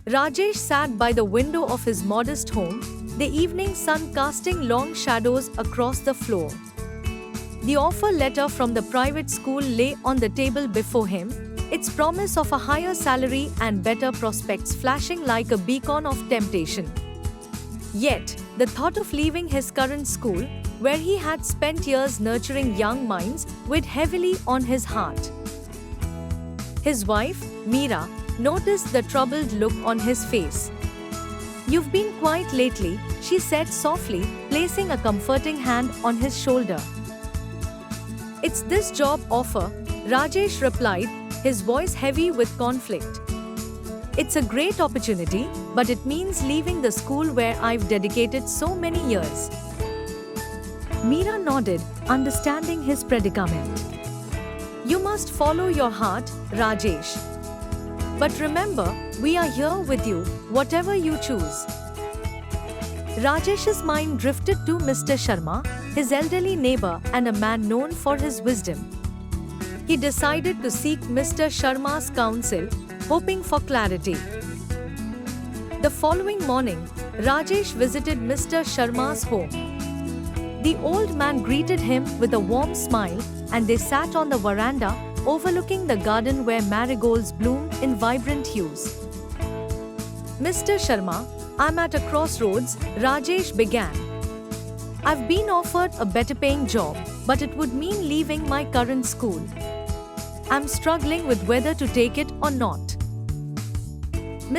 Rajesh sat by the window of his modest home, the evening sun casting long shadows across the floor. The offer letter from the private school lay on the table before him, its promise of a higher salary and better prospects flashing like a beacon of temptation. Yet, the thought of leaving his current school, where he had spent years nurturing young minds, weighed heavily on his heart. His wife, Meera, noticed the troubled look on his face. "You've been quiet lately," she said softly, placing a comforting hand on his shoulder. "It's this job offer," Rajesh replied, his voice heavy with conflict. "It's a great opportunity, but it means leaving the school where I've dedicated so many years." Meera nodded, understanding his predicament. "You must follow your heart, Rajesh. But remember, we are here with you, whatever you choose." Rajesh's mind drifted to Mr. Sharma, his elderly neighbor and a man known for his wisdom. He decided to seek Mr. Sharma's counsel, hoping for clarity. The following morning, Rajesh visited Mr. Sharma's home. The old man greeted him with a warm smile, and they sat on the veranda, overlooking the garden where marigolds bloomed in vibrant hues. "Mr. Sharma, I'm at a crossroads," Rajesh began. "I've been offered a better paying job, but it would mean leaving my current school. I'm struggling with whether to take it or not."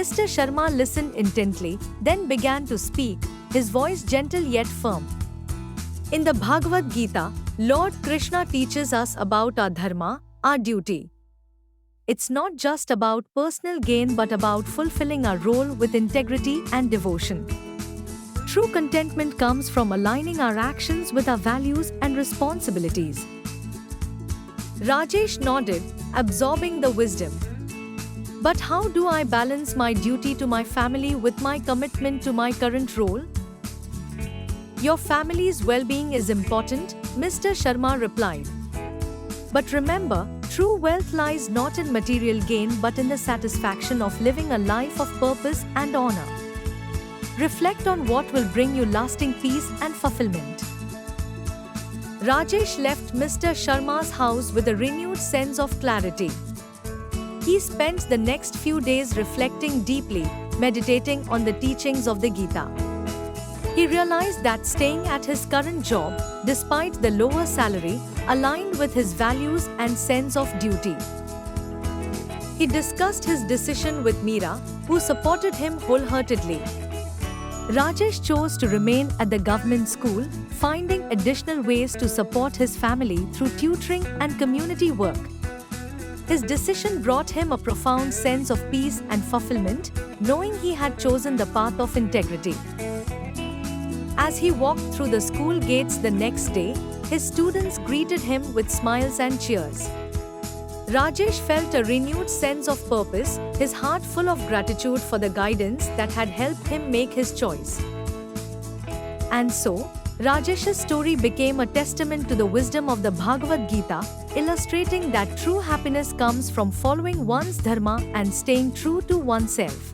Mr. Sharma listened intently, then began to speak, his voice gentle yet firm. "In the Bhagavad Gita, Lord Krishna teaches us about our dharma, our duty. It's not just about personal gain but about fulfilling our role with integrity and devotion. True contentment comes from aligning our actions with our values and responsibilities." Rajesh nodded, absorbing the wisdom. "But how do I balance my duty to my family with my commitment to my current role?" "Your family's well-being is important," Mr. Sharma replied. "But remember, true wealth lies not in material gain but in the satisfaction of living a life of purpose and honor. Reflect on what will bring you lasting peace and fulfillment." Rajesh left Mr. Sharma's house with a renewed sense of clarity. He spent the next few days reflecting deeply, meditating on the teachings of the Gita. He realized that staying at his current job, despite the lower salary, aligned with his values and sense of duty. He discussed his decision with Meera, who supported him wholeheartedly. Rajesh chose to remain at the government school, finding additional ways to support his family through tutoring and community work. His decision brought him a profound sense of peace and fulfillment, knowing he had chosen the path of integrity. As he walked through the school gates the next day, his students greeted him with smiles and cheers. Rajesh felt a renewed sense of purpose, his heart full of gratitude for the guidance that had helped him make his choice. And so, Rajesh's story became a testament to the wisdom of the Bhagavad Gita, illustrating that true happiness comes from following one's dharma and staying true to oneself.